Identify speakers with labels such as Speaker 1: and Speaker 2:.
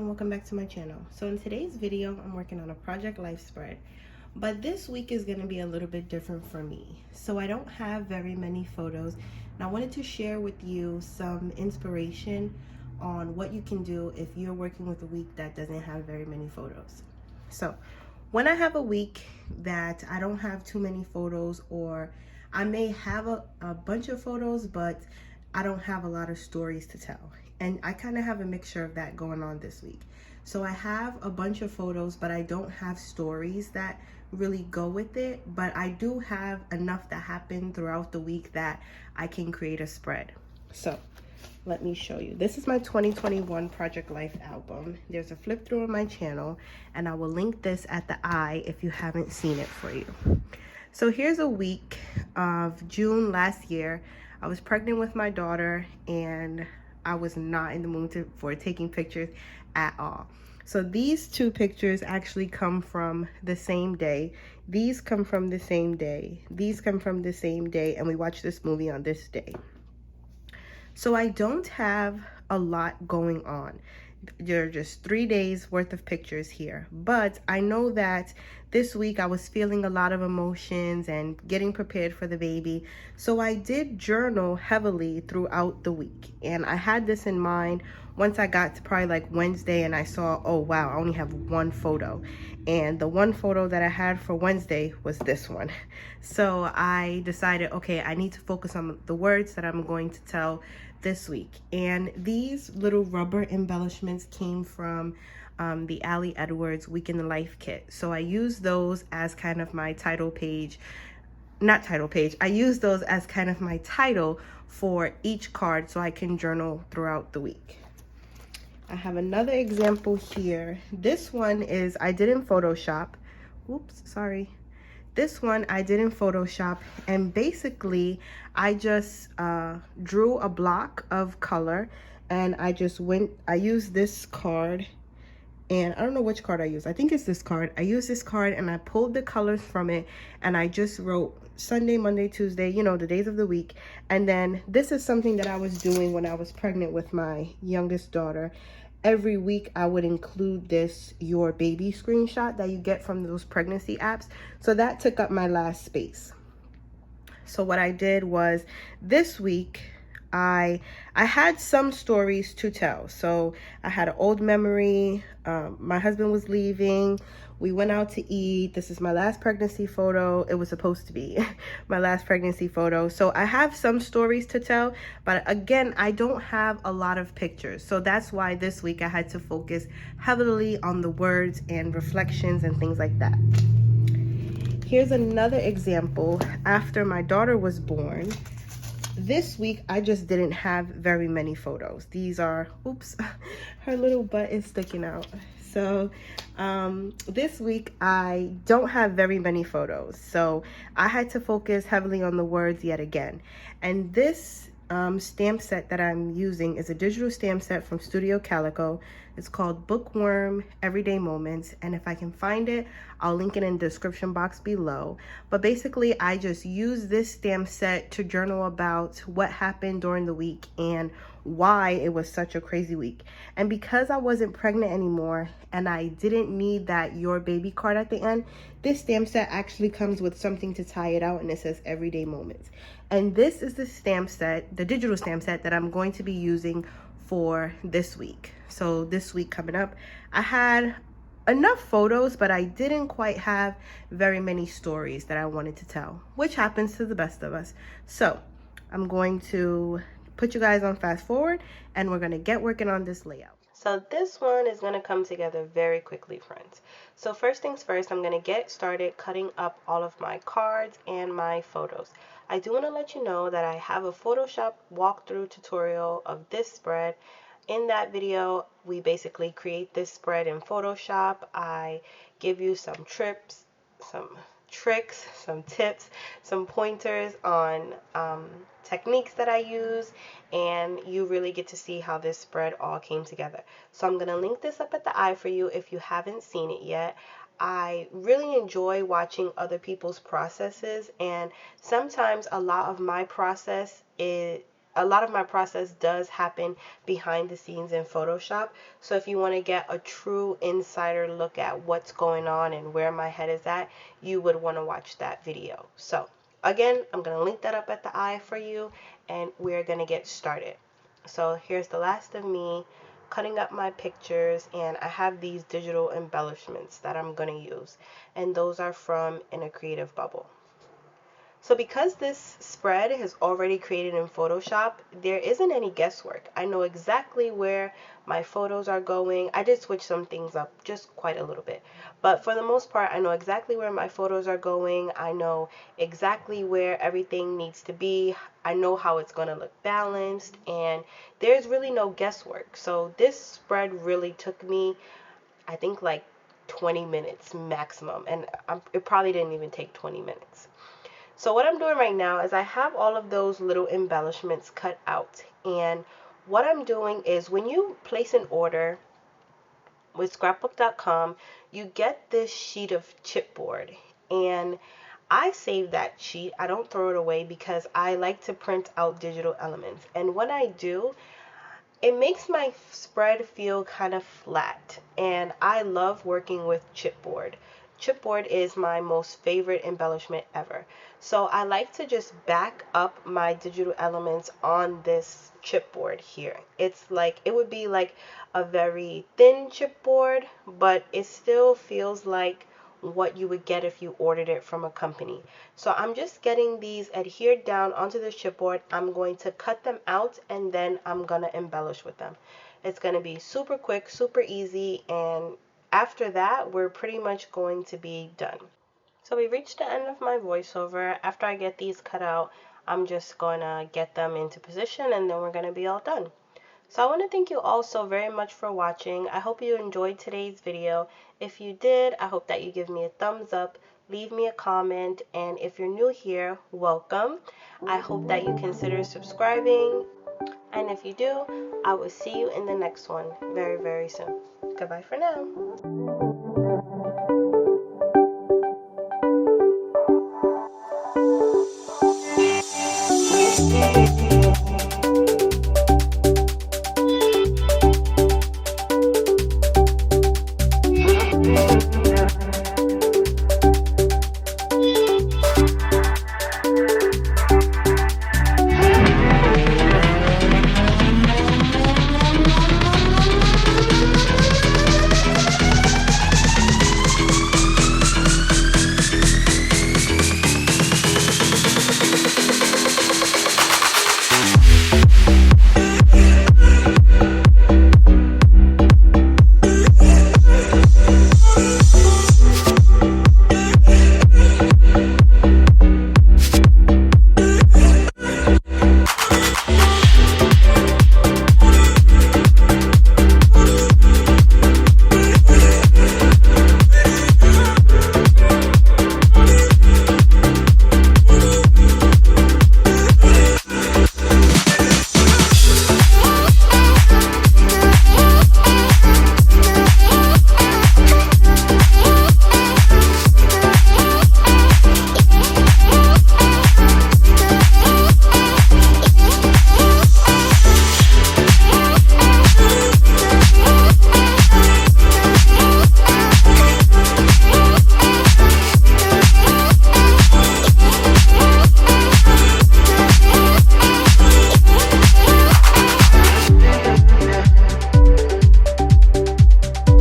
Speaker 1: welcome back to my channel. So in today's video, I'm working on a project life spread, but this week is going to be a little bit different for me. So I don't have very many photos, and I wanted to share with you some inspiration on what you can do if you're working with a week that doesn't have very many photos. So when I have a week that I don't have too many photos, or I may have a bunch of photos, but I don't have a lot of stories to tell. And I kind of have a mixture of that going on this week. So I have a bunch of photos, but I don't have stories that really go with it. But I do have enough that happen throughout the week that I can create a spread. So let me show you. This is my 2021 Project Life album. There's a flip through on my channel, and I will link this at the eye if you haven't seen it for you. So here's a week of June last year. I was pregnant with my daughter, and I was not in the mood for taking pictures at all. So these two pictures actually come from the same day. These come from the same day. These come from the same day, and we watched this movie on this day. So I don't have a lot going on. There are just 3 days worth of pictures here, but I know that this week I was feeling a lot of emotions and getting prepared for the baby. So I did journal heavily throughout the week, and I had this in mind once I got to probably like Wednesday, and I saw, oh wow, I only have one photo, and the one photo that I had for Wednesday was this one. So I decided, okay, I need to focus on the words that I'm going to tell this week. And these little rubber embellishments came from the Ali Edwards Week in the Life kit. So I use those as kind of my title page, not title page, I use those as kind of my title for each card so I can journal throughout the week. I have another example here. This one is, I did in Photoshop. Oops, sorry. This one I did in Photoshop, and basically I just drew a block of color, and I used this card, and I don't know which card I used. I think it's this card. I used this card and I pulled the colors from it, and I just wrote Sunday, Monday, Tuesday, you know, the days of the week. And then this is something that I was doing when I was pregnant with my youngest daughter. Every week I would include this your baby screenshot that you get from those pregnancy apps. So that took up my last space. So what I did was this week I had some stories to tell. So I had an old memory. My husband was leaving. We went out to eat. This is my last pregnancy photo. It was supposed to be my last pregnancy photo. So I have some stories to tell, but again, I don't have a lot of pictures. So that's why this week I had to focus heavily on the words and reflections and things like that. Here's another example after my daughter was born. This week, I just didn't have very many photos. These are, oops, her little butt is sticking out. So this week, I don't have very many photos. So I had to focus heavily on the words yet again. And this stamp set that I'm using is a digital stamp set from Studio Calico. It's called Bookworm Everyday Moments, and if I can find it, I'll link it in the description box below. But basically, I just use this stamp set to journal about what happened during the week and why it was such a crazy week. And because I wasn't pregnant anymore and I didn't need that your baby card at the end, this stamp set actually comes with something to tie it out, and it says Everyday Moments. And this is the stamp set, the digital stamp set that I'm going to be using for this week. So this week coming up, I had enough photos, but I didn't quite have very many stories that I wanted to tell, which happens to the best of us. So I'm going to put you guys on fast forward, and we're going to get working on this layout. So this one is going to come together very quickly, friends. So first things first, I'm going to get started cutting up all of my cards and my photos. I do want to let you know that I have a Photoshop walkthrough tutorial of this spread. In that video, we basically create this spread in Photoshop. I give you some tricks, some tips, some pointers on techniques that I use, and you really get to see how this spread all came together. So I'm going to link this up at the eye for you if you haven't seen it yet. I really enjoy watching other people's processes, and sometimes a lot of my process is a lot of my process does happen behind the scenes in Photoshop. So if you want to get a true insider look at what's going on and where my head is at, you would want to watch that video. So again, I'm going to link that up at the eye for you, and we're going to get started. So here's the last of me cutting up my pictures, and I have these digital embellishments that I'm going to use, and those are from In a Creative Bubble. So because this spread is already created in Photoshop, there isn't any guesswork. I know exactly where my photos are going. I did switch some things up just quite a little bit. But for the most part, I know exactly where my photos are going. I know exactly where everything needs to be. I know how it's going to look balanced, and there's really no guesswork. So this spread really took me, I think, like 20 minutes maximum, and it probably didn't even take 20 minutes. So what I'm doing right now is I have all of those little embellishments cut out, and what I'm doing is when you place an order with scrapbook.com, you get this sheet of chipboard, and I save that sheet. I don't throw it away because I like to print out digital elements, and when I do, it makes my spread feel kind of flat, and I love working with chipboard. Chipboard is my most favorite embellishment ever. So I like to just back up my digital elements on this chipboard here. It's like, it would be like a very thin chipboard, but it still feels like what you would get if you ordered it from a company. So I'm just getting these adhered down onto the chipboard. I'm going to cut them out, and then I'm going to embellish with them. It's going to be super quick, super easy, and after that, we're pretty much going to be done. So we reached the end of my voiceover. After I get these cut out, I'm just going to get them into position, and then we're going to be all done. So I want to thank you all so very much for watching. I hope you enjoyed today's video. If you did, I hope that you give me a thumbs up, leave me a comment, and if you're new here, welcome. I hope that you consider subscribing, and if you do, I will see you in the next one very, very soon. Goodbye for now.